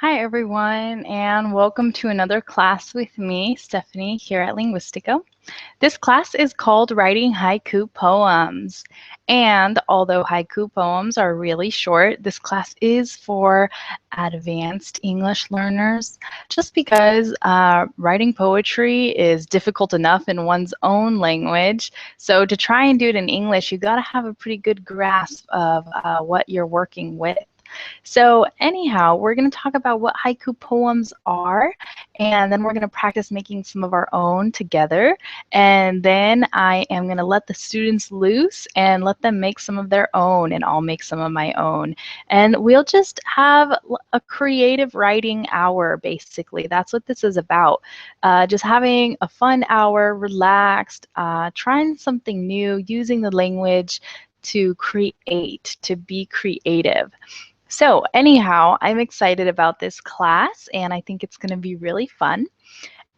Hi, everyone, and welcome to another class with me, Stephanie, here at Linguistiko. This class is called Writing Haiku Poems. And although haiku poems are really short, this class is for advanced English learners, just because writing poetry is difficult enough in one's own language. So to try and do it in English, you got to have a pretty good grasp of what you're working with. So anyhow, we're going to talk about what haiku poems are, and then we're going to practice making some of our own together. And then I am going to let the students loose and let them make some of their own, and I'll make some of my own. And we'll just have a creative writing hour, basically. That's what this is about. Just having a fun hour, relaxed, trying something new, using the language to create, to be creative. So anyhow, I'm excited about this class, and I think it's going to be really fun.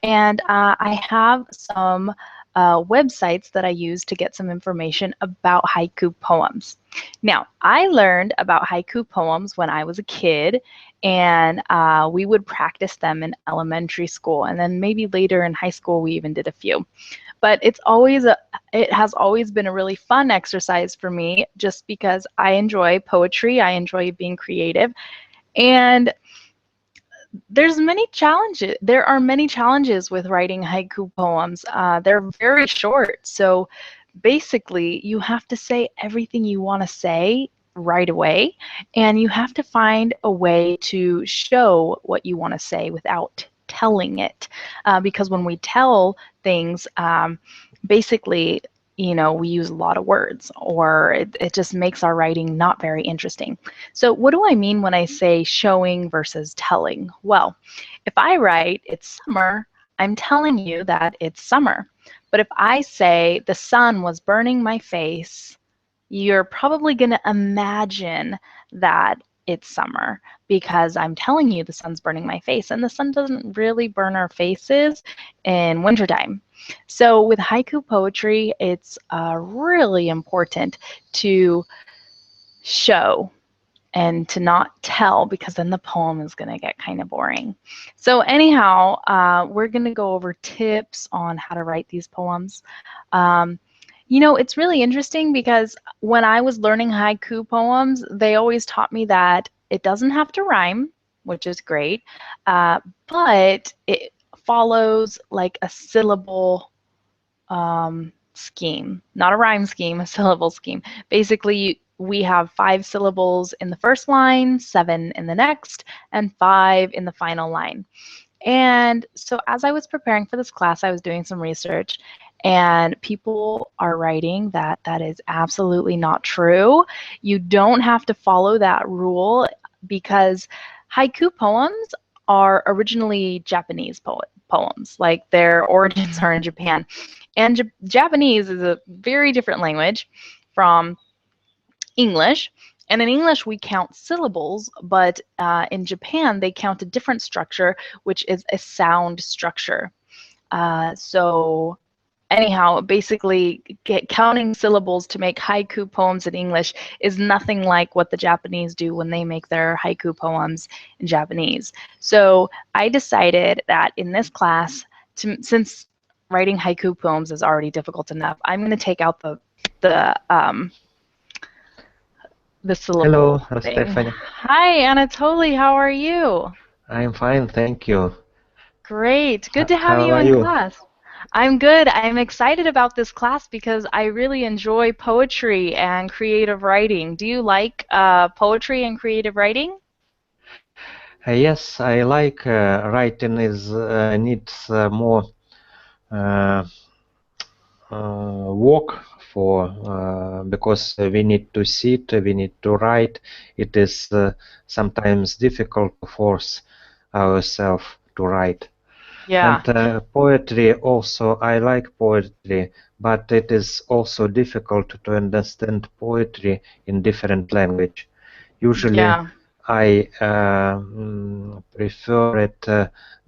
And I have some websites that I use to get some information about haiku poems. Now, I learned about haiku poems when I was a kid, and we would practice them in elementary school, and then maybe later in high school we even did a few. But it has always been a really fun exercise for me, just because I enjoy poetry, I enjoy being creative, and there are many challenges with writing haiku poems. They're very short, so basically you have to say everything you want to say right away, and you have to find a way to show what you want to say without telling it. Because when we tell things, basically, we use a lot of words, or it just makes our writing not very interesting. So what do I mean when I say showing versus telling? Well, if I write it's summer, I'm telling you that it's summer. But if I say the sun was burning my face, you're probably going to imagine that it's summer, because I'm telling you the sun's burning my face, and the sun doesn't really burn our faces in wintertime. So with haiku poetry, it's really important to show and to not tell, because then the poem is going to get kind of boring. So anyhow, we're going to go over tips on how to write these poems. It's really interesting, because when I was learning haiku poems, they always taught me that it doesn't have to rhyme, which is great, but it follows like a syllable scheme, not a rhyme scheme, a syllable scheme. Basically, we have 5 syllables in the first line, 7 in the next, and 5 in the final line. And so as I was preparing for this class, I was doing some research, and people are writing that that is absolutely not true. You don't have to follow that rule, because haiku poems are originally Japanese poems. Like, their origins are in Japan. And Japanese is a very different language from English. And in English, we count syllables, but in Japan, they count a different structure, which is a sound structure. So anyhow, basically, counting syllables to make haiku poems in English is nothing like what the Japanese do when they make their haiku poems in Japanese. So I decided that in this class, since writing haiku poems is already difficult enough, I'm going to take out the um, the Hello, syllable thing. Stephanie. Hi, Anatoly. How are you? I'm fine, thank you. Great. Good to have How you are in you? class. I'm good. I'm excited about this class because I really enjoy poetry and creative writing. Do you like poetry and creative writing? Yes, I like writing is needs more uh, work for because we need to sit, we need to write. It is sometimes difficult to force ourselves to write. Yeah. And poetry also, I like poetry, but it is also difficult to understand poetry in different language. Usually, Yeah. I prefer it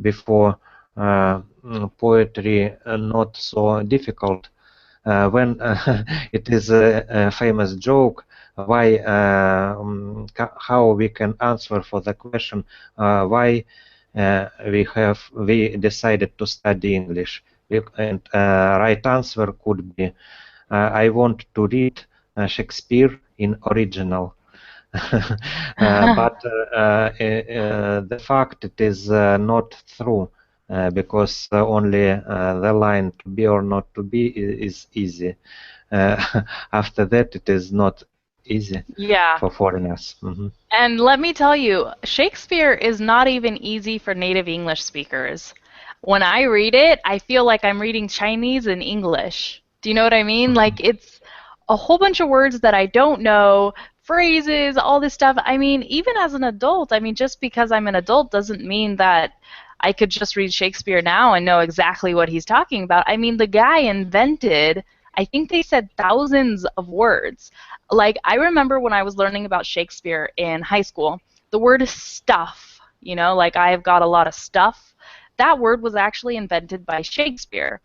before poetry not so difficult. When it is a famous joke, why how we can answer for the question why we decided to study English. And right answer could be I want to read Shakespeare in original. But the fact it is not true because only the line to be or not to be is easy. After that, it is not easy Yeah. for foreigners. And let me tell you, Shakespeare is not even easy for native English speakers. When I read it, I feel like I'm reading Chinese in English. Do you know what I mean? Like it's a whole bunch of words that I don't know, phrases, all this stuff. I mean, even as an adult, I mean, just because I'm an adult doesn't mean that I could just read Shakespeare now and know exactly what he's talking about. I mean, the guy invented, I think they said thousands of words. Like, I remember when I was learning about Shakespeare in high school, the word stuff, you know, like I've got a lot of stuff, that word was actually invented by Shakespeare.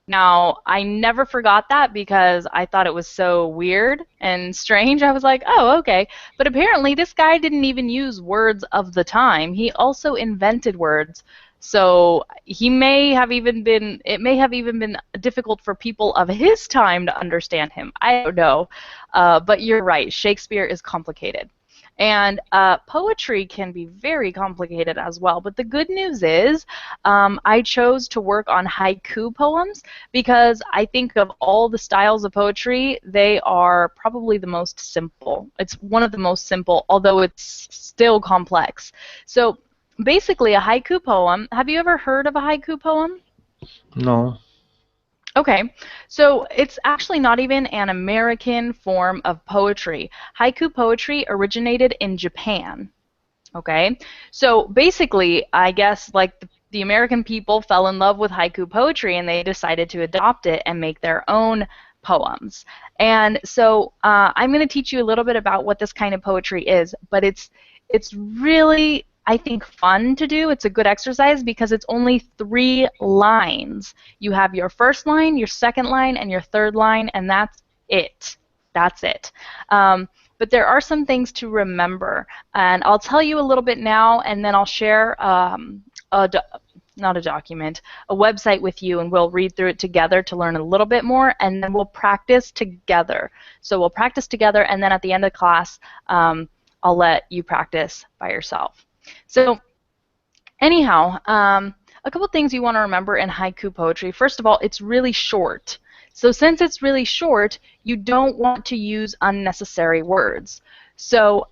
Now, I never forgot that because I thought it was so weird and strange. I was like, oh, okay. But apparently, this guy didn't even use words of the time. He also invented words. So he may have even been, it may have even been difficult for people of his time to understand him. I don't know. But you're right, Shakespeare is complicated. And poetry can be very complicated as well. But the good news is I chose to work on haiku poems because I think of all the styles of poetry, they are probably the most simple. It's one of the most simple, although it's still complex. So basically, a haiku poem, have you ever heard of a haiku poem? No. Okay, so it's actually not even an American form of poetry. Haiku poetry originated in Japan. Okay, so basically, I guess like the American people fell in love with haiku poetry and they decided to adopt it and make their own poems. And so I'm going to teach you a little bit about what this kind of poetry is, but it's really, I think, fun to do. It's a good exercise because it's only 3 lines. You have your first line, your second line, and your third line, and that's it. That's it. But there are some things to remember, and I'll tell you a little bit now, and then I'll share not a document, a website with you, and we'll read through it together to learn a little bit more, and then we'll practice together. So we'll practice together, and then at the end of class, I'll let you practice by yourself. So anyhow, a couple things you want to remember in haiku poetry. First of all, it's really short. So since it's really short, you don't want to use unnecessary words. So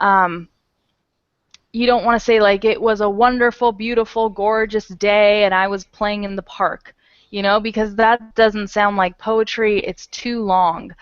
you don't want to say like it was a wonderful, beautiful, gorgeous day and I was playing in the park, you know, because that doesn't sound like poetry. It's too long.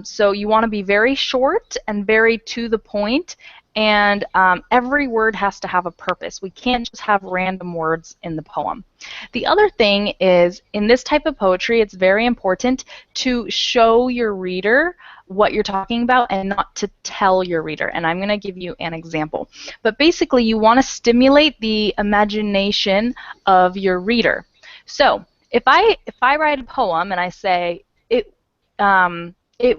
So you want to be very short and very to the point, and every word has to have a purpose. We can't just have random words in the poem. The other thing is, in this type of poetry, it's very important to show your reader what you're talking about and not to tell your reader. And I'm going to give you an example. But basically, you want to stimulate the imagination of your reader. So if I write a poem and I say it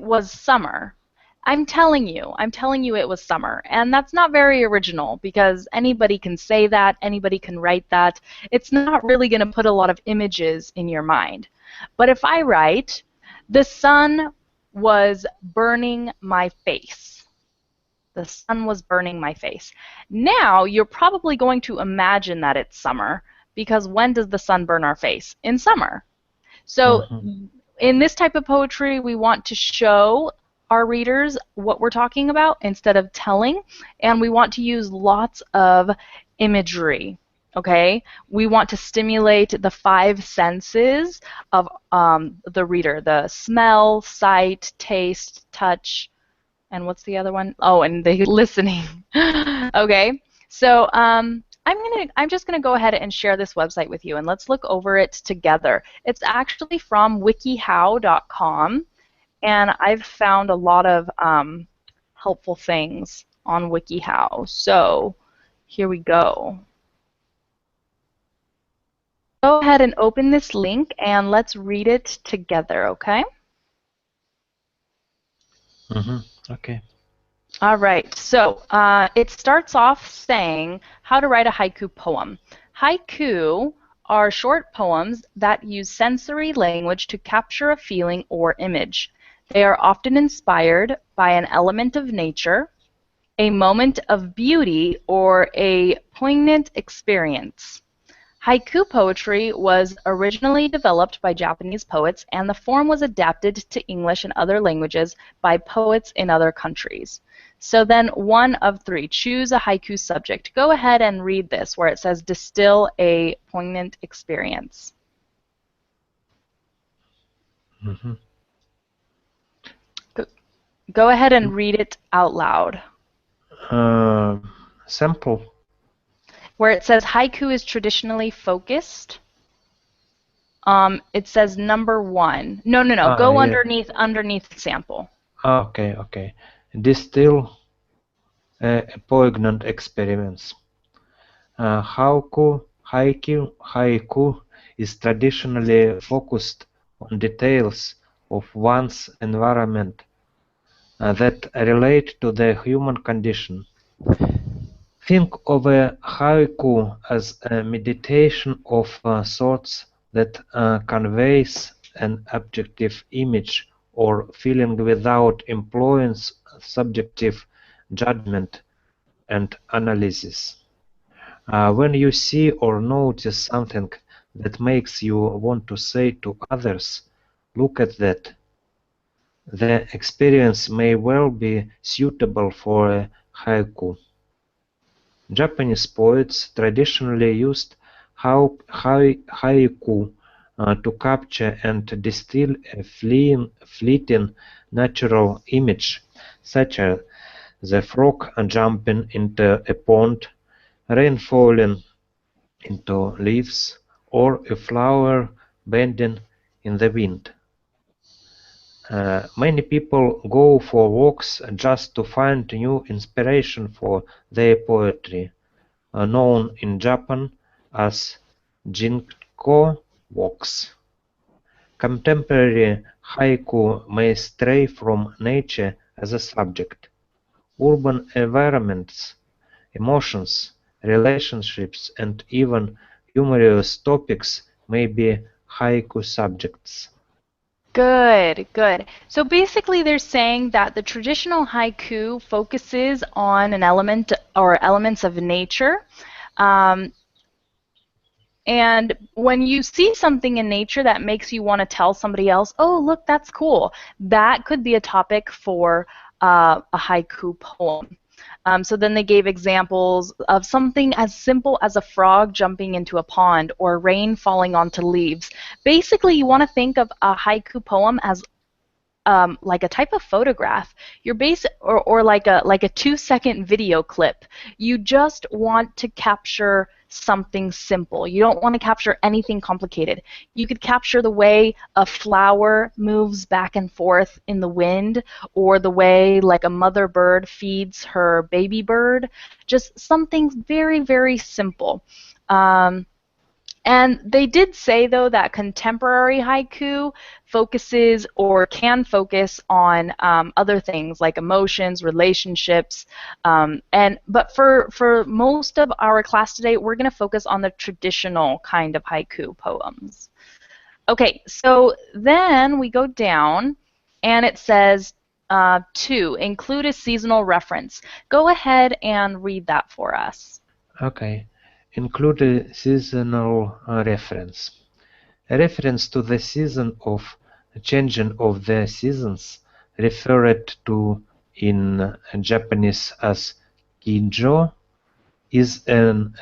was summer, I'm telling you it was summer. And that's not very original because anybody can say that, anybody can write that. It's not really going to put a lot of images in your mind. But if I write, the sun was burning my face. The sun was burning my face. Now you're probably going to imagine that it's summer because when does the sun burn our face? In summer. So in this type of poetry, we want to show our readers what we're talking about instead of telling, and we want to use lots of imagery. Okay, we want to stimulate the 5 senses of the reader: the smell, sight, taste, touch, and what's the other one? Oh, and the listening. Okay, so I'm just gonna go ahead and share this website with you, and let's look over it together. It's actually from wikihow.com, and I've found a lot of helpful things on WikiHow. So here we go. Go ahead and open this link, and let's read it together, okay? Okay. All right, so it starts off saying how to write a haiku poem. Haiku are short poems that use sensory language to capture a feeling or image. They are often inspired by an element of nature, a moment of beauty, or a poignant experience. Haiku poetry was originally developed by Japanese poets, and the form was adapted to English and other languages by poets in other countries. So then, one of three, choose a haiku subject. Go ahead and read this where it says distill a poignant experience. Mhm. Go ahead and read it out loud. Uh, Sample. Where it says haiku is traditionally focused, it says number one. No. Go Yeah. underneath sample. Okay. Distill a poignant experience. Haiku is traditionally focused on details of one's environment that relate to the human condition. Think of a haiku as a meditation of sorts that conveys an objective image or feeling without employing subjective judgment and analysis. When you see or notice something that makes you want to say to others, look at that. The experience may well be suitable for a haiku. Japanese poets traditionally used haiku to capture and distill a fleeting natural image, such as the frog jumping into a pond, rain falling into leaves, or a flower bending in the wind. Many people go for walks just to find new inspiration for their poetry, known in Japan as Jinko walks. Contemporary haiku may stray from nature as a subject. Urban environments, emotions, relationships, and even humorous topics may be haiku subjects. Good. So basically, they're saying that the traditional haiku focuses on an element or elements of nature. Um, and when you see something in nature that makes you want to tell somebody else, oh, look, that's cool, that could be a topic for a haiku poem. So then they gave examples of something as simple as a frog jumping into a pond or rain falling onto leaves. Basically, you want to think of a haiku poem as like a type of photograph. You're or like a 2-second video clip. You just want to capture something simple. You don't want to capture anything complicated. You could capture the way a flower moves back and forth in the wind, or the way like a mother bird feeds her baby bird. Just something very, very simple. And they did say, though, that contemporary haiku focuses or can focus on other things like emotions, relationships, but for most of our class today, we're going to focus on the traditional kind of haiku poems. Okay, so then we go down, and it says 2, include a seasonal reference. Go ahead and read that for us. Okay. Include a seasonal reference. A reference to the season of changing of the seasons, referred to in Japanese as kijo, is an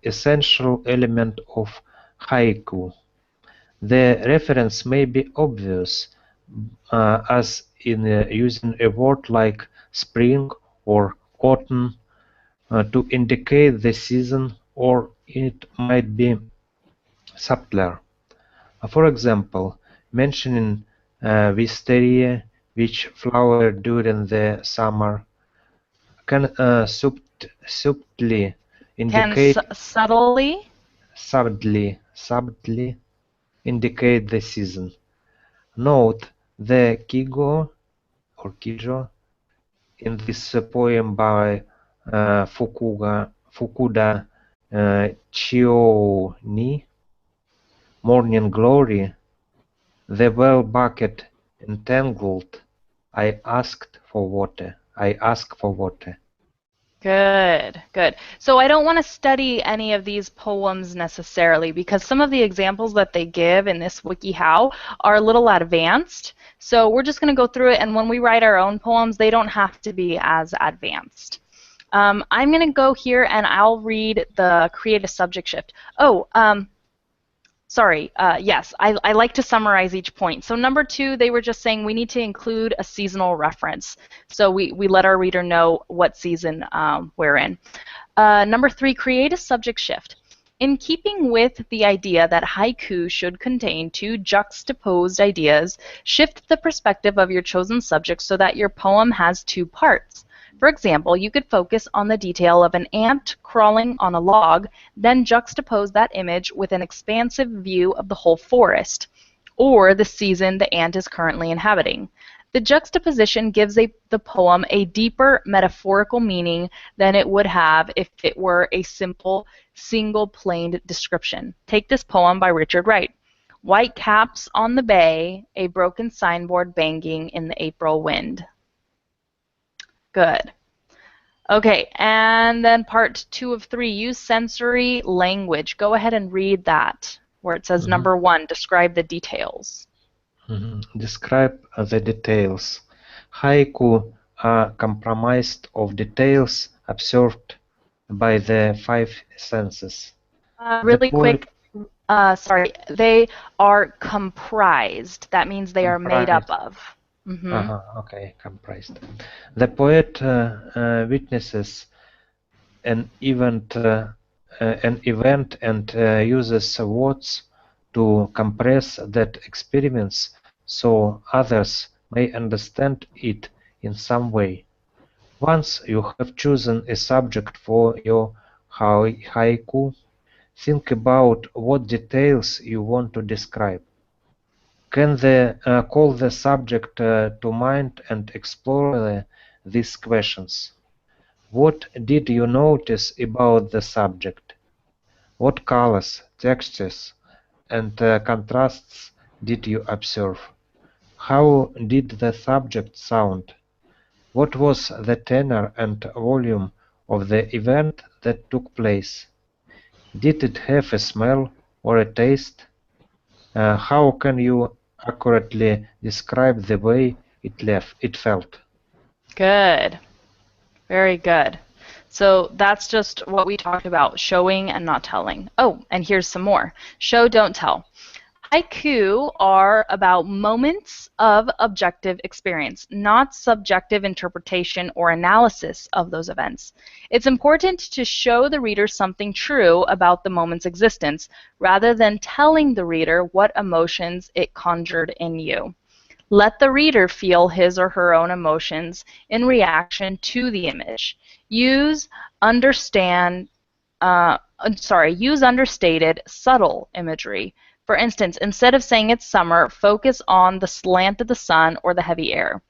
essential element of haiku. The reference may be obvious, as in using a word like spring or autumn to indicate the season, or it might be subtler. For example, mentioning wisteria, which flower during the summer, can subtly Can indicate subtly indicate the season. Note the kigo or kijo in this poem by Fukuda Chioni, Morning Glory, the well bucket entangled, I asked for water. I ask for water. Good, good. So I don't want to study any of these poems necessarily because some of the examples that they give in this WikiHow are a little advanced. So we're just going to go through it, and when we write our own poems, they don't have to be as advanced. I'm going to go here and I'll read the create a subject shift. Oh, sorry, yes, I like to summarize each point. So number 2, they were just saying we need to include a seasonal reference. So we let our reader know what season we're in. Number 3, create a subject shift. In keeping with the idea that haiku should contain 2 juxtaposed ideas, shift the perspective of your chosen subject so that your poem has 2 parts. For example, you could focus on the detail of an ant crawling on a log, then juxtapose that image with an expansive view of the whole forest, or the season the ant is currently inhabiting. The juxtaposition gives the poem a deeper metaphorical meaning than it would have if it were a simple, single-planed description. Take this poem by Richard Wright. White caps on the bay, a broken signboard banging in the April wind. Good. Okay, and then part 2 of 3, use sensory language. Go ahead and read that, where it says number 1, describe the details. Describe the details. Haiku are comprised of details observed by the 5 senses. Really quick, sorry, they are comprised. That means they are made up of. Okay, comprised. The poet witnesses an event and uses words to compress that experience so others may understand it in some way. Once you have chosen a subject for your haiku, think about what details you want to describe. Can call the subject to mind and explore these questions. What did you notice about the subject? What colors, textures, and contrasts did you observe? How did the subject sound? What was the tenor and volume of the event that took place? Did it have a smell or a taste? How can you accurately describe the way it felt? Good. Very good. So that's just what we talked about, showing and not telling. Oh, and here's some more. Show, don't tell. Haiku are about moments of objective experience, not subjective interpretation or analysis of those events. It's important to show the reader something true about the moment's existence, rather than telling the reader what emotions it conjured in you. Let the reader feel his or her own emotions in reaction to the image. Use understated, subtle imagery. For instance, instead of saying it's summer, focus on the slant of the sun or the heavy air.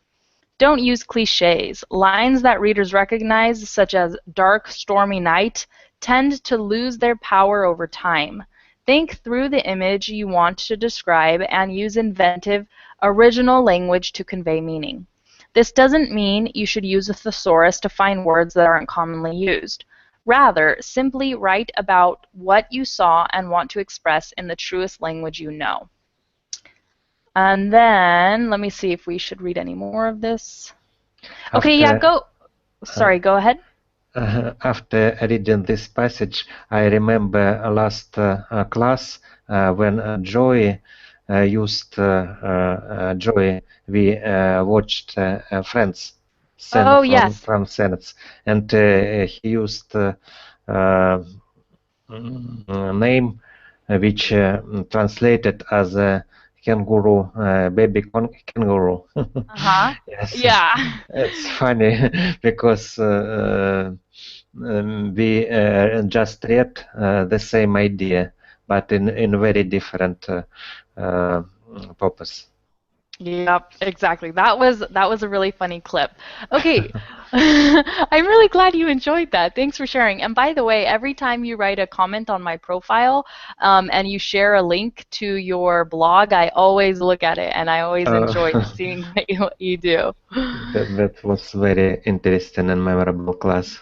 Don't use cliches. Lines that readers recognize, such as dark, stormy night, tend to lose their power over time. Think through the image you want to describe and use inventive, original language to convey meaning. This doesn't mean you should use a thesaurus to find words that aren't commonly used. Rather, simply write about what you saw and want to express in the truest language you know. And then, let me see if we should read any more of this. Okay, yeah, go. Sorry, go ahead. After reading this passage, I remember last class when Joy we watched Friends scene from Senates, and he used name which translated as kangaroo, baby kangaroo. Yes. Yeah. It's funny because we just read the same idea, but in very different purpose. Yep, exactly. That was a really funny clip. Okay. I'm really glad you enjoyed that. Thanks for sharing. And by the way, every time you write a comment on my profile, and you share a link to your blog, I always look at it and I always enjoy Uh, seeing what you do. that was very interesting and memorable class.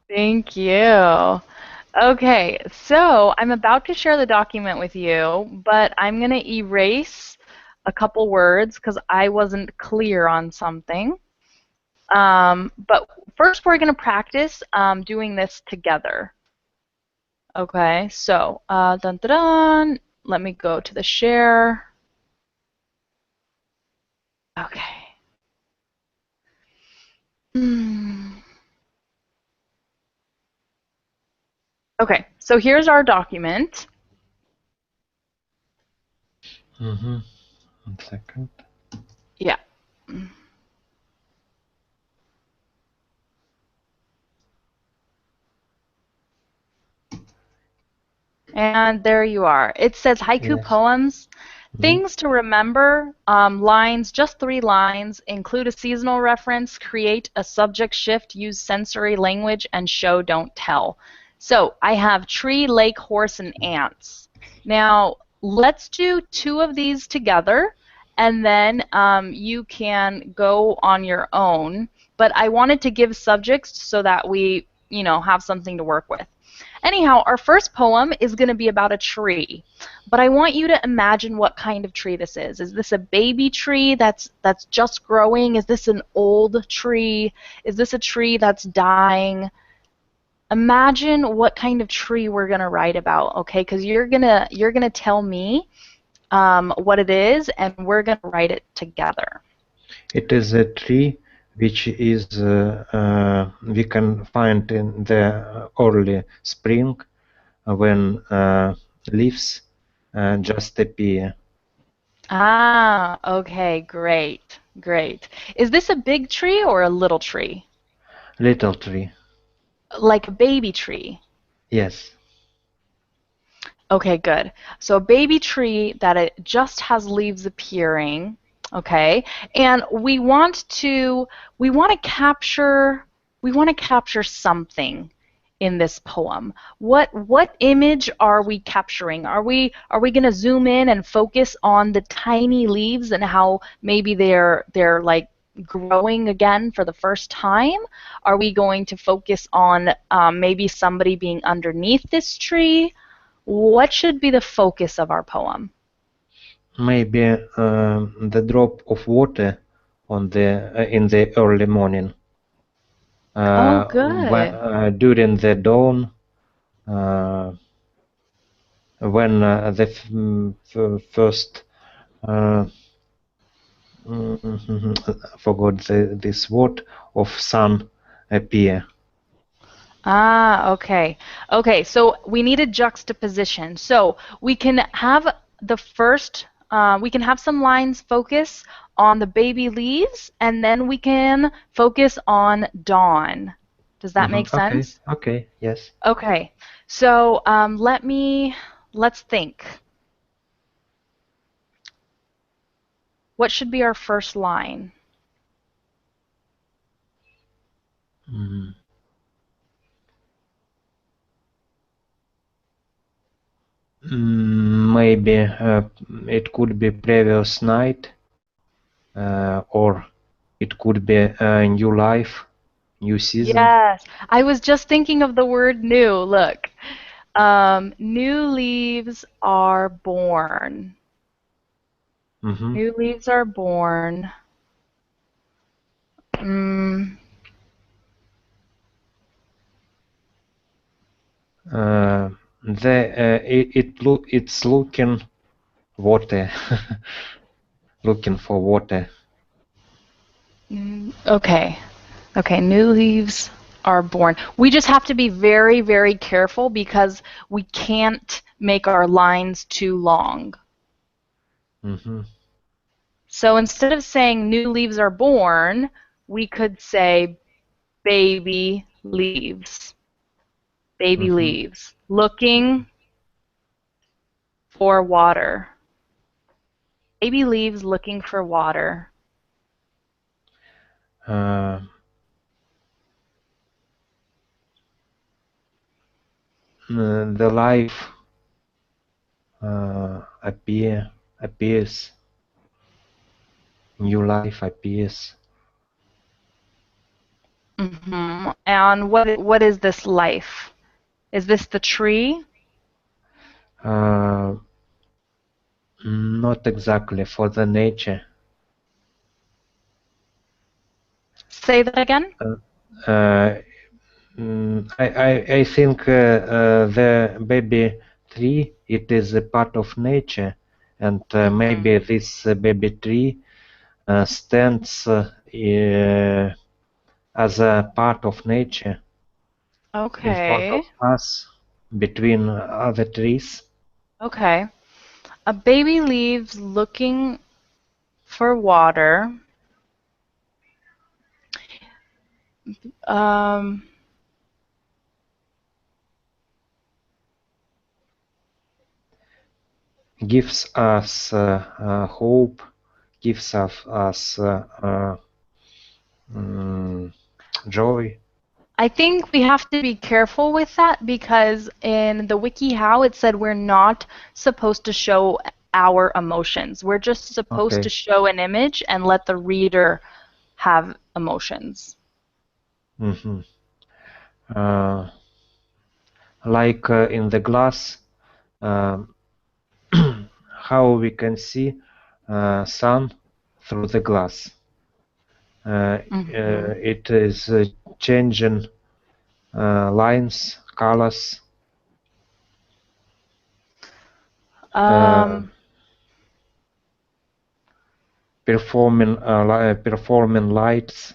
Thank you. Okay, so I'm about to share the document with you, but I'm going to erase a couple words because I wasn't clear on something. But first, we're going to practice doing this together. Okay, so dun, dun, dun. Let me go to the share. Okay. Hmm. Okay, so here's our document. Mm-hmm. 1 second. Yeah. And there you are. It says haiku Yes. poems. Mm-hmm. Things to remember, lines, just 3 lines, include a seasonal reference, create a subject shift, use sensory language, and show, don't tell. So I have tree, lake, horse, and ants. Now let's do 2 of these together, and then you can go on your own. But I wanted to give subjects so that we, have something to work with. Anyhow, our first poem is going to be about a tree. But I want you to imagine what kind of tree this is. Is this a baby tree that's just growing? Is this an old tree? Is this a tree that's dying? Imagine what kind of tree we're gonna write about, okay? Because you're gonna tell me what it is, and we're gonna write it together. It is a tree which is we can find in the early spring when leaves just appear. Ah, okay, great, great. Is this a big tree or a little tree? Little tree. Like a baby tree? Yes. Okay, good. So a baby tree that it just has leaves appearing, okay? And we want to capture something in this poem. What image are we capturing? Are we going to zoom in and focus on the tiny leaves and how maybe they're like growing again for the first time? Are we going to focus on maybe somebody being underneath this tree? What should be the focus of our poem? Maybe the drop of water on the in the early morning Oh, good. during the dawn uh, when the first uh, forgot this word of sun appear. Ah, okay. Okay, so we need a juxtaposition. So we can have we can have some lines focus on the baby leaves, and then we can focus on dawn. Does that make Okay, sense? okay, yes. Okay, so let's think. What should be our first line? Mm. Maybe it could be previous night, or it could be new life, new season. Yes, I was just thinking of the word new. Look, new leaves are born. hmm New leaves are born. Mm, it's looking water, looking for water. okay. Okay, new leaves are born. We just have to be very, very careful because we can't make our lines too long. hmm So instead of saying new leaves are born, we could say baby leaves. Baby hmm leaves. Looking for water. Baby leaves looking for water. Uh, the life appears, new life appears. And what is this life? Is this the tree? Uh, Not exactly for the nature. Say that again. Uh, I think the baby tree, it is a part of nature, and maybe this baby tree stands as a part of nature in front of Okay. us, between other trees. Okay. A baby leaves looking for water. Um, Gives us hope, gives us mm, joy. I think we have to be careful with that because in the WikiHow it said we're not supposed to show our emotions. We're just supposed to Okay. show an image and let the reader have emotions. hmm Uh, like in the glass, um, how we can see sun through the glass. hmm It is changing lines, colors, uh, Um, performing lights,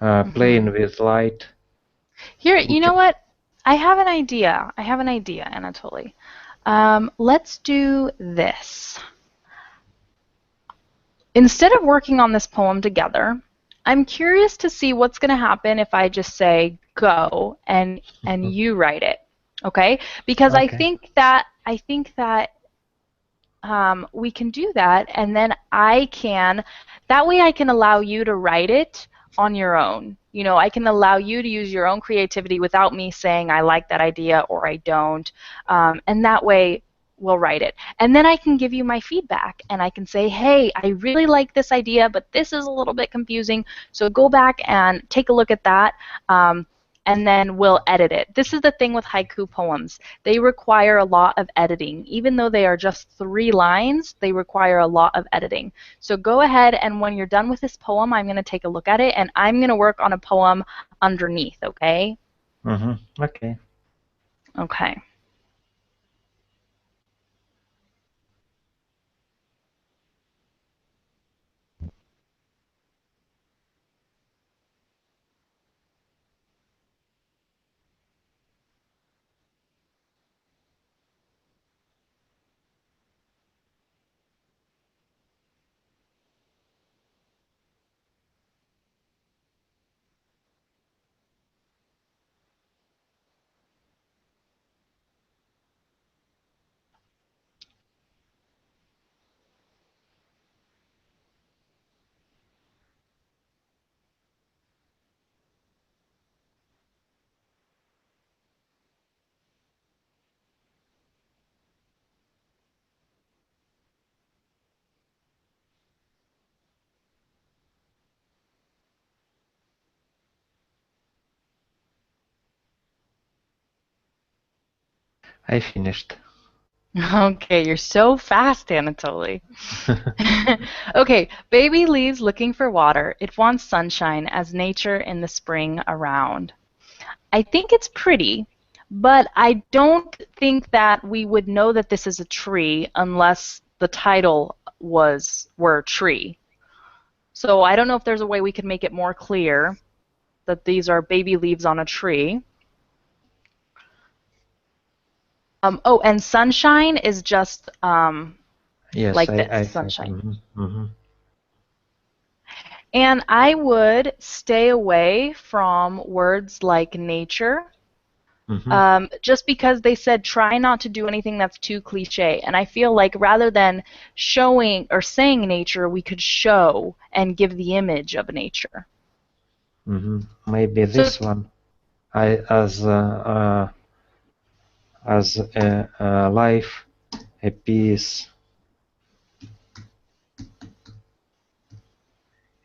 playing mhm. with light. Here, We you know can, what? I have an idea. I have an idea, Anatoly. Let's do this. Instead of working on this poem together, I'm curious to see what's going to happen if I just say go and you write it. Okay? Because okay. I think that we can do that, and then that way I can allow you to write it on your own. You know, I can allow you to use your own creativity without me saying I like that idea or I don't. And that way we'll write it. And then I can give you my feedback and I can say, hey, I really like this idea, but this is a little bit confusing. So go back and take a look at that. And then we'll edit it. This is the thing with haiku poems. They require a lot of editing. Even though they are just 3 lines, they require a lot of editing. So go ahead and when you're done with this poem, I'm going to take a look at it and I'm going to work on a poem underneath, okay? Okay. Okay. I finished. Okay, you're so fast, Anatoly. Okay, baby leaves looking for water. It wants sunshine as nature in the spring around. I think it's pretty, but I don't think that we would know that this is a tree unless the title were tree. So I don't know if there's a way we could make it more clear that these are baby leaves on a tree. Oh, and sunshine is just Yes, like this, I said. sunshine. And I would stay away from words like nature, just because they said try not to do anything that's too cliche. And I feel like rather than showing or saying nature, we could show and give the image of nature. Maybe So this one. As a life appears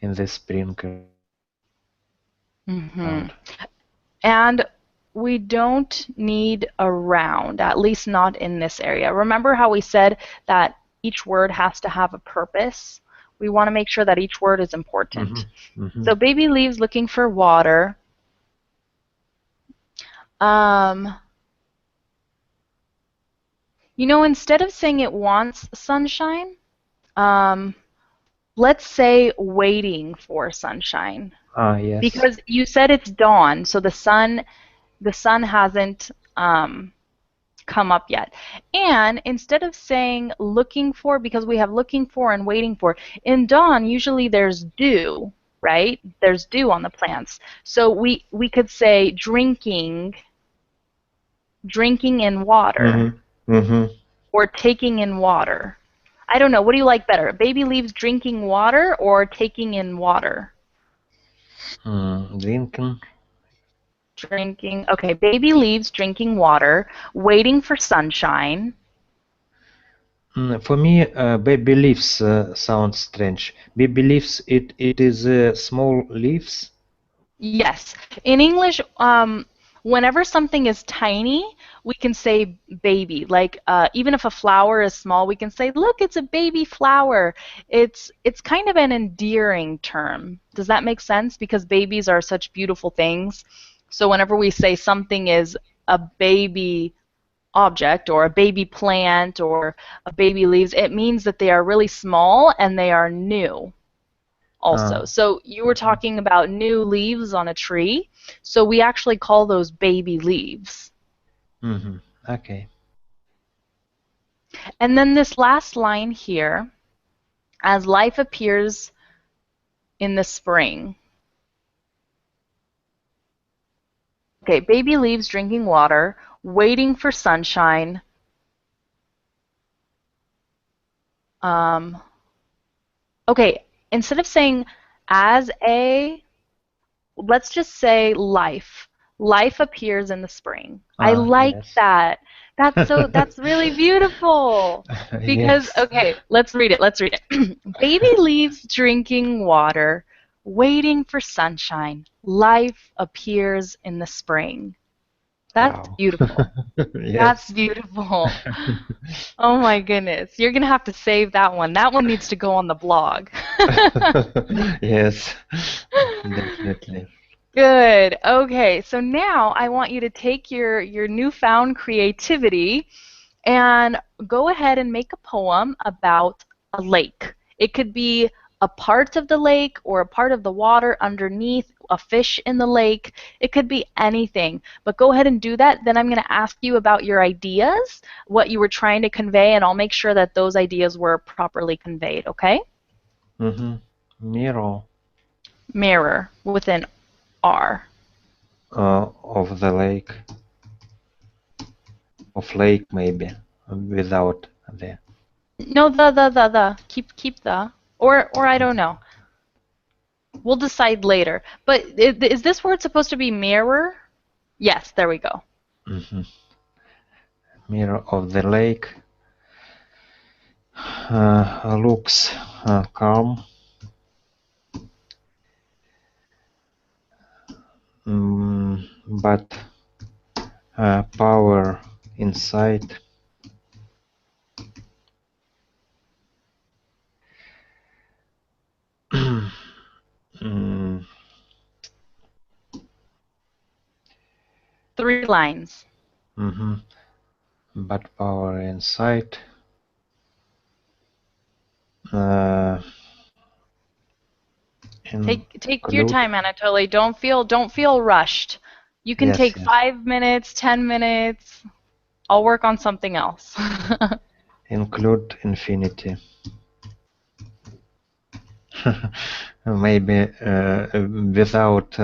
in the spring around. and we don't need around, at least not in this area. Remember how we said that each word has to have a purpose? We want to make sure that each word is important. So baby leaves looking for water. You know, instead of saying it wants sunshine, let's say waiting for sunshine. Yes. Because you said it's dawn, so the sun hasn't come up yet. And instead of saying looking for, because we have looking for and waiting for, in dawn usually there's dew, right? There's dew on the plants. So we could say drinking in water or taking in water. I don't know. What do you like better? Baby leaves drinking water or taking in water? Drinking. Drinking. Okay, baby leaves drinking water, waiting for sunshine. For me, baby leaves sounds strange. Baby leaves, it is small leaves. Yes. In English, whenever something is tiny, we can say baby. Like even if a flower is small, we can say, "Look, it's a baby flower." It's kind of an endearing term. Does that make sense? Because babies are such beautiful things. So whenever we say something is a baby object or a baby plant or a baby leaves, it means that they are really small and they are new also. So you were talking about new leaves on a tree. So we actually call those baby leaves. Okay. And then this last line here, as life appears in the spring. Okay, baby leaves drinking water, waiting for sunshine. Okay, instead of saying as a, let's just say life. Life appears in the spring. I like Yes. that. That's really beautiful. Because Yes. okay, let's read it. Let's read it. Baby leaves drinking water, waiting for sunshine. Life appears in the spring. That's Wow. beautiful. That's Yes. beautiful. Oh my goodness. You're going to have to save that one. That one needs to go on the blog. Yes. Definitely. Good. Okay. So now I want you to take your newfound creativity and go ahead and make a poem about a lake. It could be a part of the lake or a part of the water underneath, a fish in the lake. It could be anything. But go ahead and do that. Then I'm going to ask you about your ideas, what you were trying to convey, and I'll make sure that those ideas were properly conveyed, okay? Mirror Mirror with an R. of the lake. Of lake maybe. Without the. No, the. Keep the. Or I don't know. We'll decide later. But is this word supposed to be mirror? Yes, there we go. Mirror of the lake. Looks calm. But power inside. Mm, 3 lines. But power inside. Take your time, Anatoly. Don't feel rushed. You can take 5 minutes, 10 minutes. I'll work on something else. Include infinity. Maybe without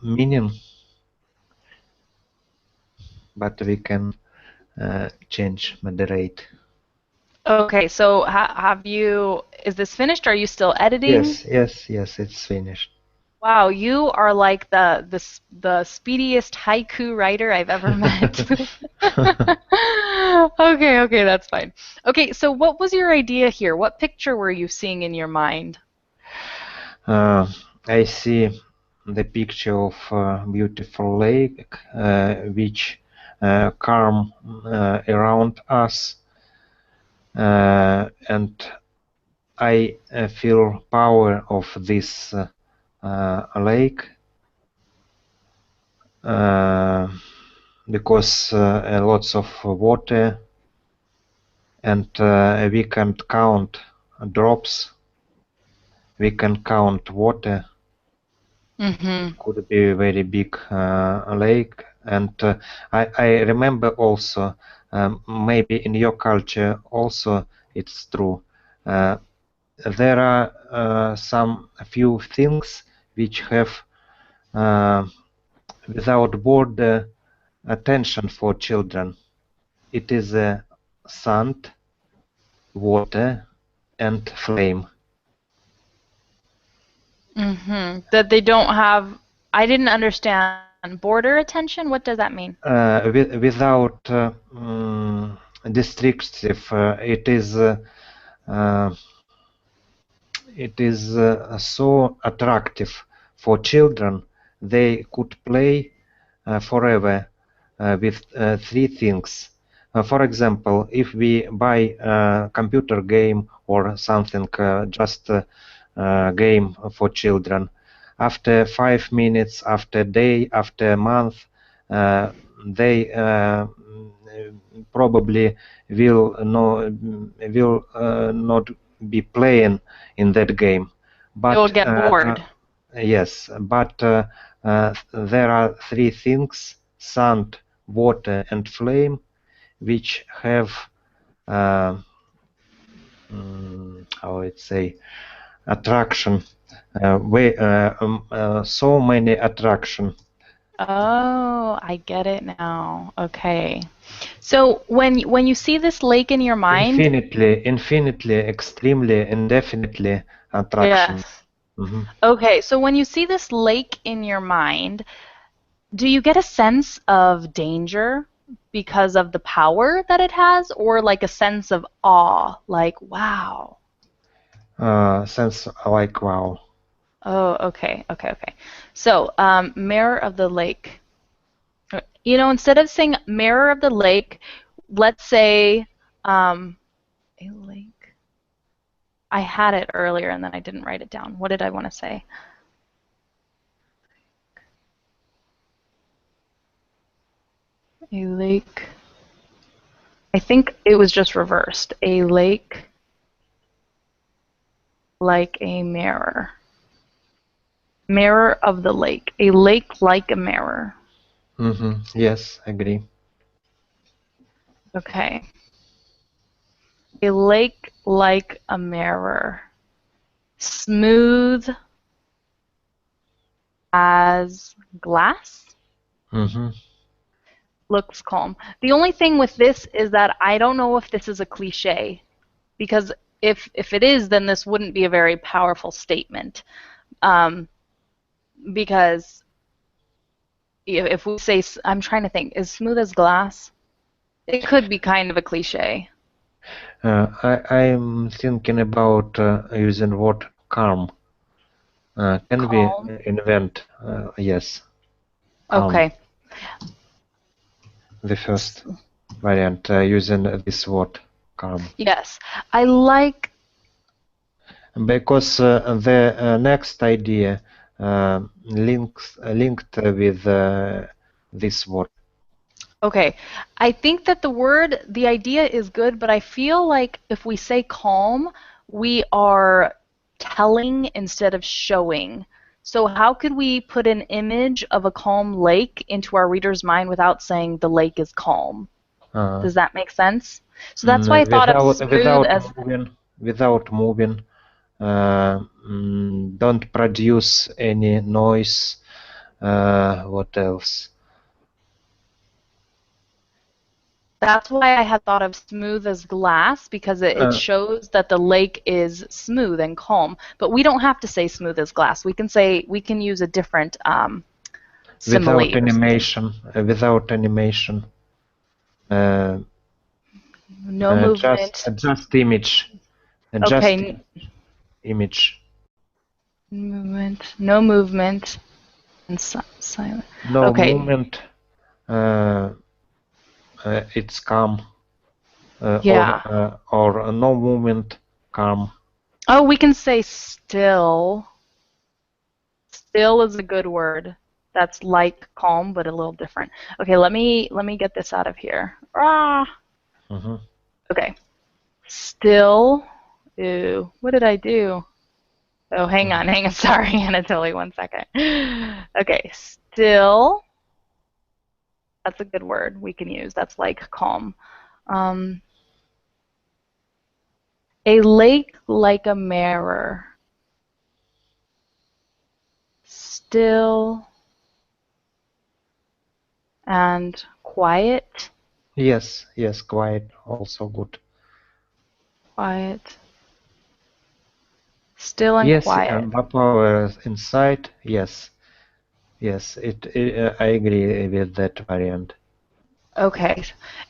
meaning. but we can change moderate. Okay, so is this finished? Are you still editing? Yes, it's finished. Wow, you are like the speediest haiku writer I've ever met. Okay, that's fine. Okay, so what was your idea here? What picture were you seeing in your mind? I see the picture of a beautiful lake, which calm around us, and I feel power of this lake because lots of water, and we can't count drops. We can count water. Mm-hmm. Could be a very big lake, and I remember also, maybe in your culture also it's true. Uh, there are some few things which have without border attention for children. It is sand, water, and flame. Mm-hmm. That they don't have, I didn't understand. Border attention? What does that mean? Without restrictive, uh, it is so attractive for children. They could play forever with three things. For example, if we buy a computer game or something, just a game for children, after 5 minutes, after a day, after a month, they probably will not be playing in that game. They will But get bored. yes, but there are three things: sand, water, and flame, which have how it say attraction. So many attraction. Oh, I get it now. Okay. So when you see this lake in your mind, Infinitely, extremely, indefinitely attraction. yes. Mhm. Okay, so when you see this lake in your mind, do you get a sense of danger because of the power that it has, or like a sense of awe, like wow? Sense like wow. Oh, okay. So, Mirror of the Lake. You know, instead of saying Mirror of the Lake, let's say a lake. I had it earlier and then I didn't write it down. What did I want to say? A lake. I think it was just reversed. A lake like a mirror. Mirror of the lake. A lake like a mirror. Yes, agree. Okay. A lake like a mirror. Smooth as glass. hmm Looks calm. The only thing with this is that I don't know if this is a cliche, because if it is, then this wouldn't be a very powerful statement. Um, because if we say, I'm trying to think, is smooth as glass? It could be kind of a cliche. I'm thinking about using word calm. Can we Calm. invent, yes, calm, Okay. the first variant, using this word, calm? Yes. I like. Because the next idea linked with this word. Okay. I think that the idea is good, but I feel like if we say calm, we are telling instead of showing. So how could we put an image of a calm lake into our reader's mind without saying the lake is calm? Uh, Does that make sense? So that's why I thought of without smooth as moving, don't produce any noise. What else? That's why I had thought of smooth as glass, because it shows that the lake is smooth and calm. But we don't have to say smooth as glass. We can use a different Without simile or something. animation, without animation. No movement. Just image, just Okay, image. movement. No movement. And silent. No Okay, movement. Uh, it's calm. yeah. Or no movement, calm. Oh, we can say still. Still is a good word. That's like calm, but a little different. Okay, let me get this out of here. Ah. Hmm. Okay. Still. Ew. What did I do? Oh, hang on. Sorry, Anatoly, 1 second. Okay, still. That's a good word we can use. That's like calm. Um, a lake like a mirror. Still and quiet. Yes, quiet, also good. Quiet. Still and Yes, quiet. and power inside. Yes. I agree with that variant. Okay.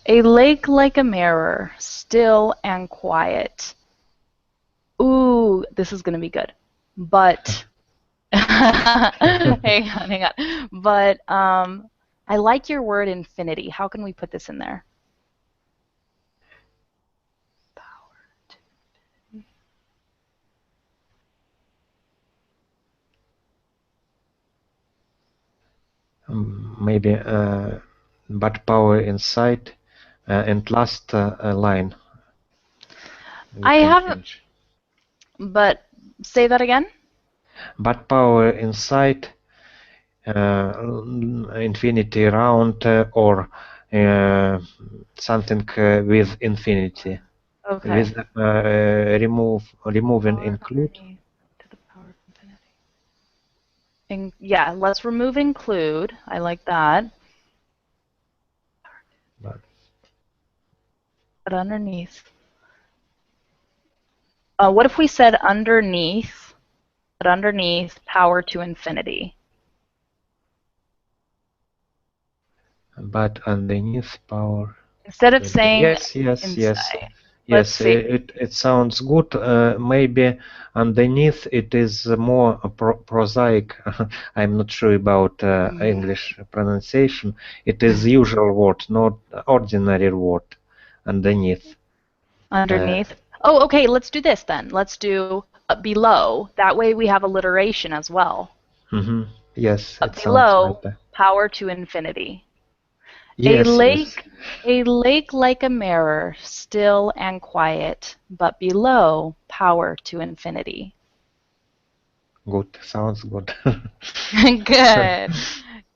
A lake like a mirror. Still and quiet. Ooh, this is going to be good. But hang on. But I like your word infinity. How can we put this in there? Maybe, but power inside, and last line we I can have, change. but say that again. But power inside, infinity round, or something with infinity. Okay. With removing Power include. underneath to the power of infinity. And yeah, let's remove include. I like that. But But underneath. What if we said underneath, but underneath power to infinity? but underneath power. Instead of saying Yes. inside. Let's Yes, see. it sounds good. Maybe underneath it is more prosaic. I'm not sure about English pronunciation. It is usual word, not ordinary word. Underneath. Uh, Underneath. Oh, okay, let's do this then. Let's do below. That way we have alliteration as well. mhm. Yes, it sounds Below, better. power to infinity. A Yes. lake, a lake like a mirror, still and quiet, but below, power to infinity. Good. Sounds good. Good.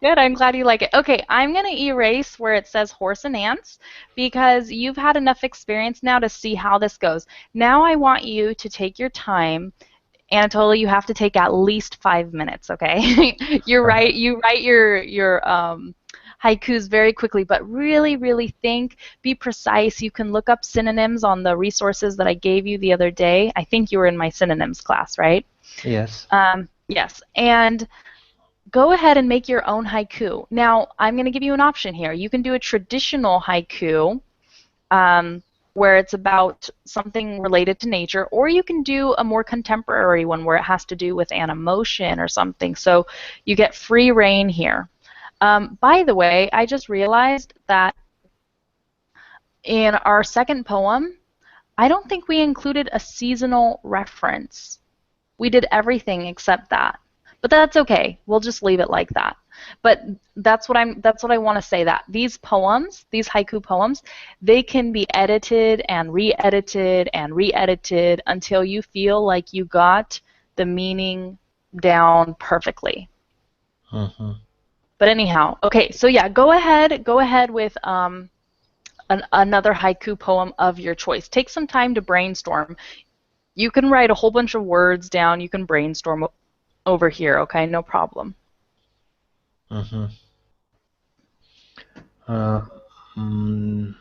Good. I'm glad you like it. Okay, I'm going to erase where it says horse and ants because you've had enough experience now to see how this goes. Now I want you to take your time. Anatoly, you have to take at least 5 minutes, okay? You're right. You write your haikus very quickly, but really, really think, be precise. You can look up synonyms on the resources that I gave you the other day. I think you were in my synonyms class, right? Yes. Yes. And go ahead and make your own haiku. Now, I'm going to give you an option here. You can do a traditional haiku, where it's about something related to nature, or you can do a more contemporary one where it has to do with an emotion or something. So you get free reign here. By the way, I just realized that in our second poem, I don't think we included a seasonal reference. We did everything except that. But that's okay. We'll just leave it like that. But that's what I want to say, that these poems, these haiku poems, they can be edited and re-edited and re-edited until you feel like you got the meaning down perfectly. Mhm. But anyhow, okay, so yeah, go ahead with another haiku poem of your choice. Take some time to brainstorm. You can write a whole bunch of words down. You can brainstorm over here, okay? No problem. Mhm. Uh, mm,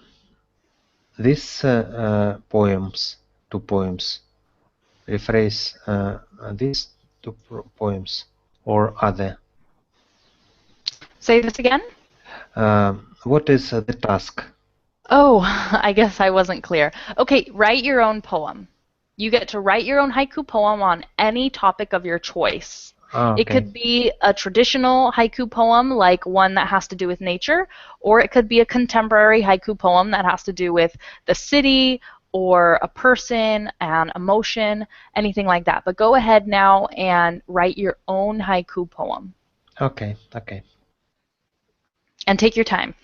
This poems, two poems, rephrase these two poems or other. Say this again? What is the task? Oh, I guess I wasn't clear. Okay, write your own poem. You get to write your own haiku poem on any topic of your choice. It Okay. could be a traditional haiku poem, like one that has to do with nature, or it could be a contemporary haiku poem that has to do with the city or a person, an emotion, anything like that. But go ahead now and write your own haiku poem. Okay. Okay. And take your time.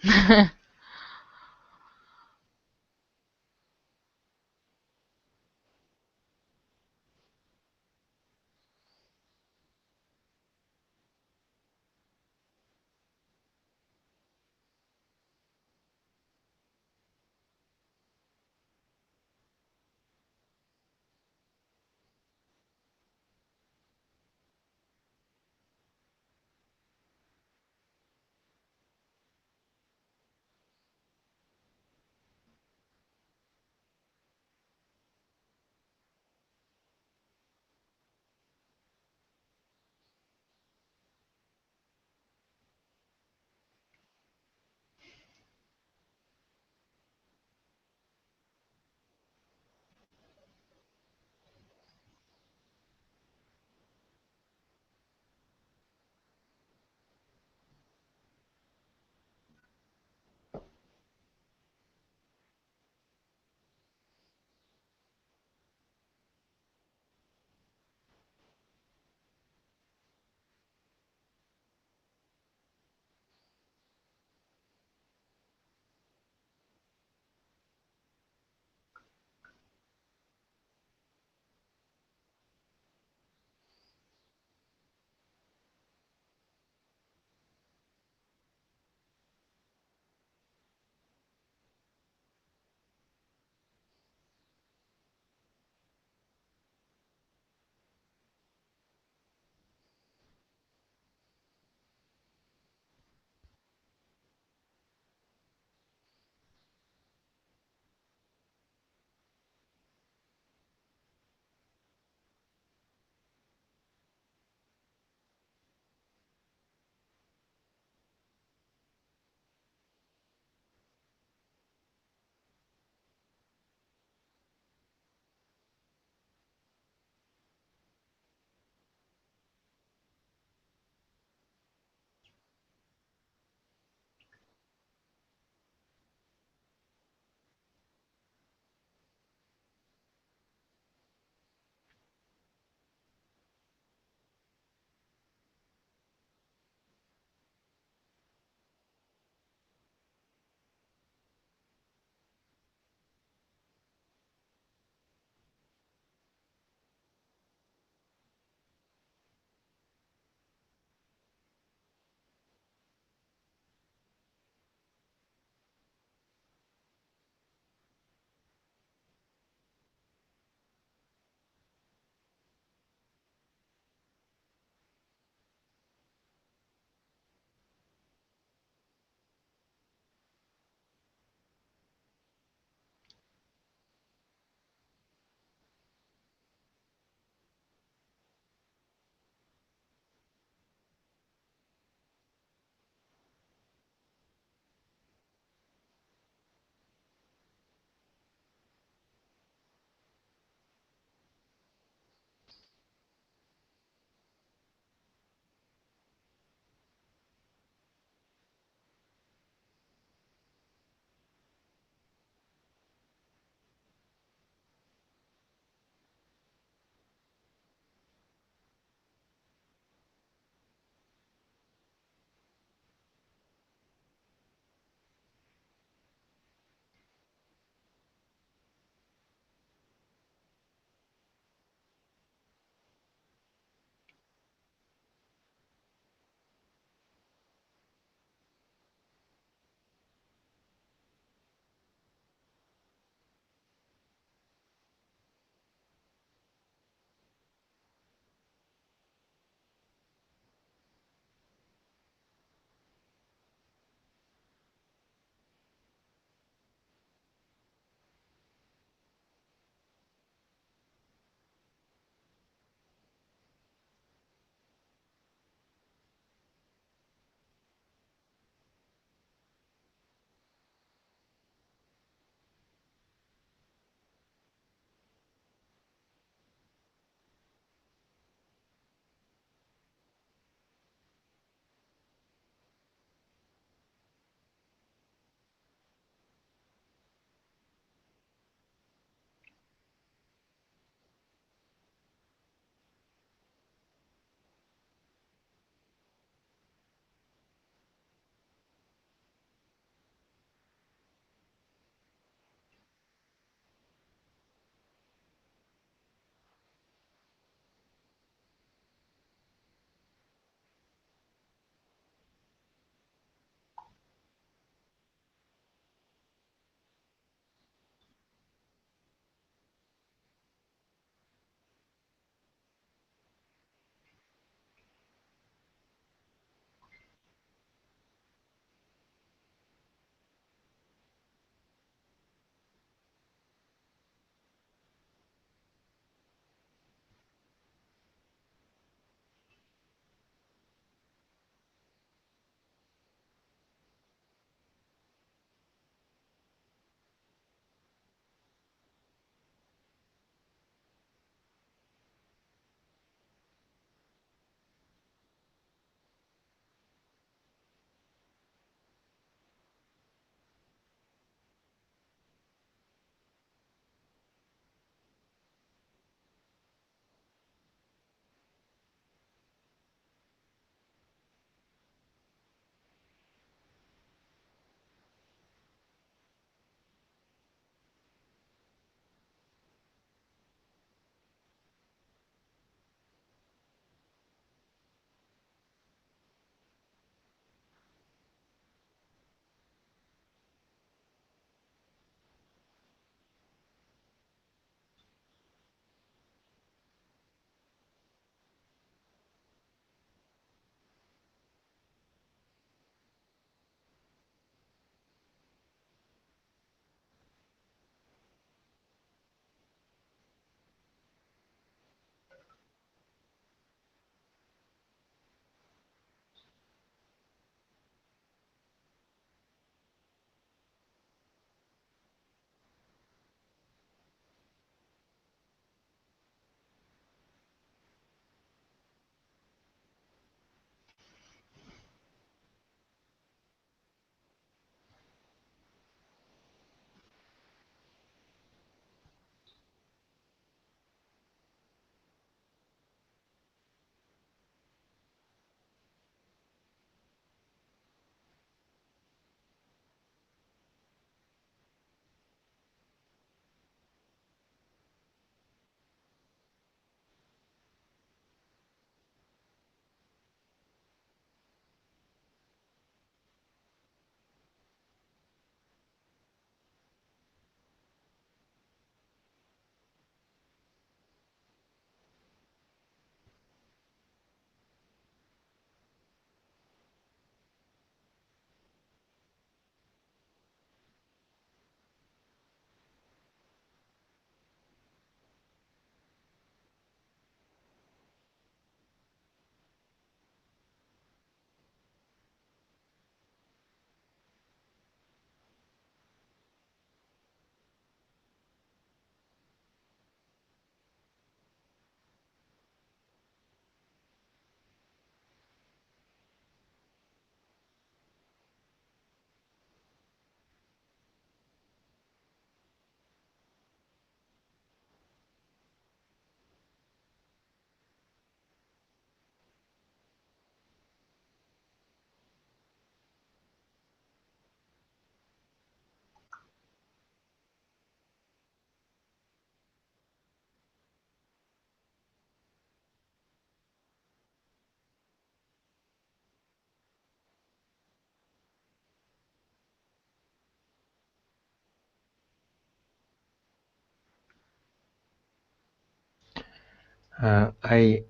I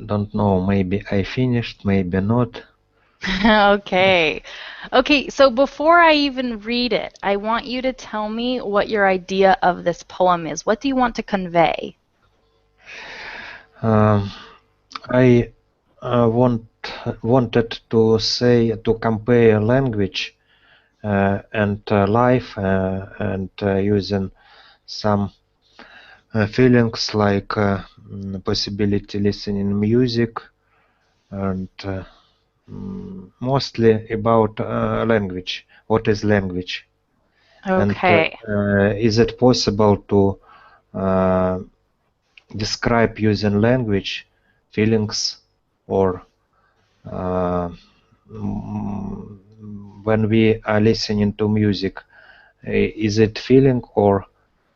don't know. Maybe I finished, maybe not. Okay. Okay, so before I even read it, I want you to tell me what your idea of this poem is. What do you want to convey? Um, I wanted to say to compare language and life and using some feelings like possibility listening music and mostly about language. What is language? And Okay. is it possible to uh, describe using language feelings or uh, when we are listening to music? Is it feeling or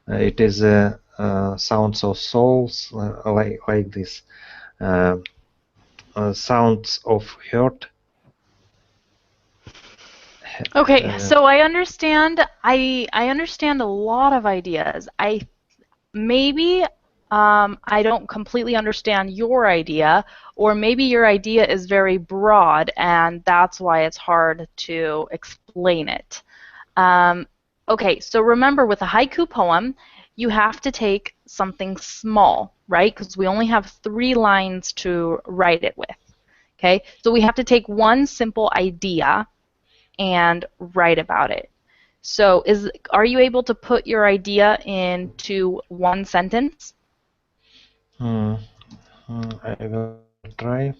it is sounds of souls like this? Uh, Sounds of hurt. Okay, Uh, so I understand a lot of ideas. I maybe I don't completely understand your idea, or maybe your idea is very broad and that's why it's hard to explain it. Um, okay, so remember with a haiku poem, you have to take something small, right? Because we only have 3 lines to write it with. Okay, so we have to take one simple idea and write about it. So are you able to put your idea into one sentence? hmm, I will try.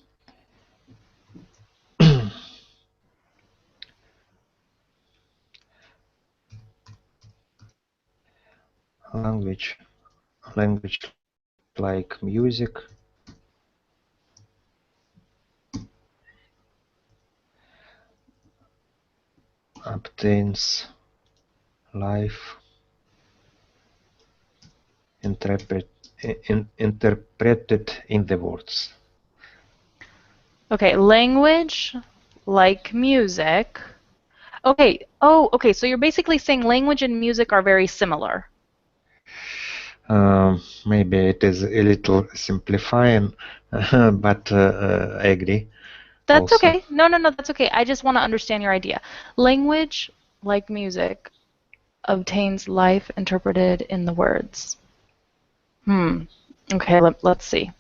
Language, language like music obtains life interpret, interpreted in the words. Okay, language like music. Okay, oh, okay, so you're basically saying language and music are very similar. Maybe it is a little simplifying, but I agree That's also. okay. No, no, no, that's okay. I just want to understand your idea. Language, like music, obtains life interpreted in the words. Hmm. Okay, let's see.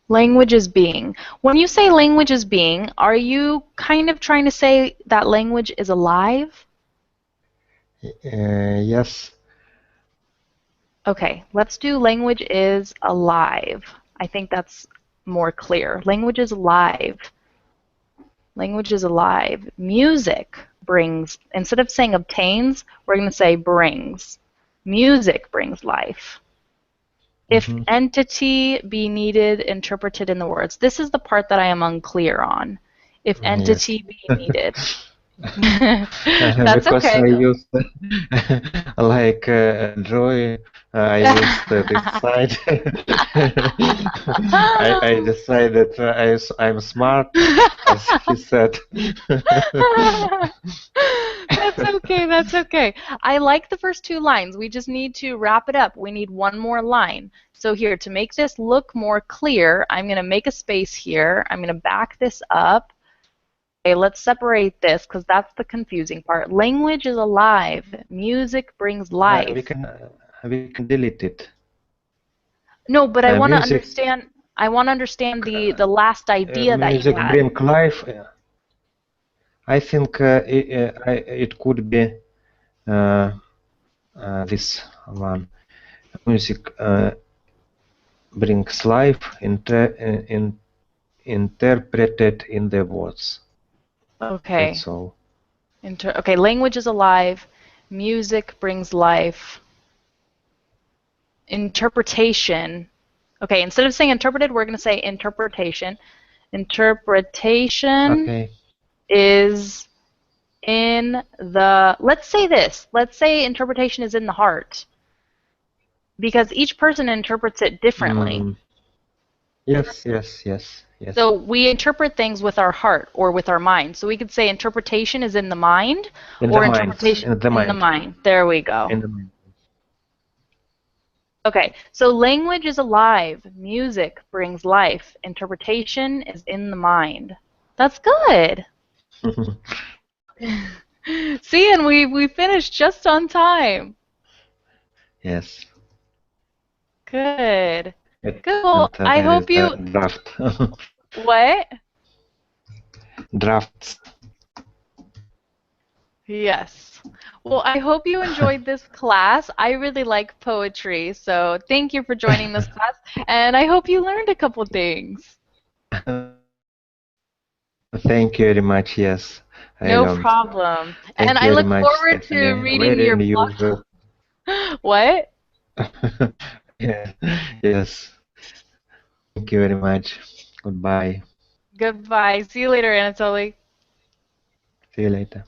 Language is being. When you say language is being, are you kind of trying to say that language is alive? Yes. Okay, let's do language is alive. I think that's more clear. Language is alive. Language is alive. Music brings, instead of saying obtains, we're going to say brings. Music brings life. If Mm-hmm. entity be needed, interpreted in the words. This is the part that I am unclear on. If Yes. entity be needed. That's Because okay. I used like Joy, I used this side. I decided I'm smart, as he said. That's okay, that's okay. I like the first 2 lines. We just need to wrap it up. We need one more line. So here, to make this look more clear, I'm going to make a space here. I'm going to back this up. Okay, let's separate this because that's the confusing part. Language is alive. Music brings life. We can delete it. No, but I want to Music understand. I want to understand the last idea that you music had. bring life. I think it could be uh, this one. Music brings life interpreted in the words. Okay. That's all. Okay, language is alive. Music brings life. Interpretation. Okay, instead of saying interpreted, we're going to say interpretation. Interpretation Okay. is in the, let's say this. Let's say interpretation is in the heart because each person interprets it differently. Mm, yes, yes, yes, yes. So we interpret things with our heart or with our mind. So we could say interpretation is in the mind In the or mind, interpretation in the in the mind, mind. There we go. in the mind. Okay, so language is alive. Music brings life. Interpretation is in the mind. That's good. See, and we finished just on time. Yes. Good. Good. And Well, I there is hope the you. draft. What? Drafts. Yes. Well, I hope you enjoyed this class. I really like poetry, so thank you for joining this class, and I hope you learned a couple things. Thank you very much. Yes, I No learned. problem. And Thank I you very look much, forward to Stephanie. reading Very your book. unusual. What? Yeah. Yes. Thank you very much. Goodbye. Goodbye. See you later, Anatoly. See you later.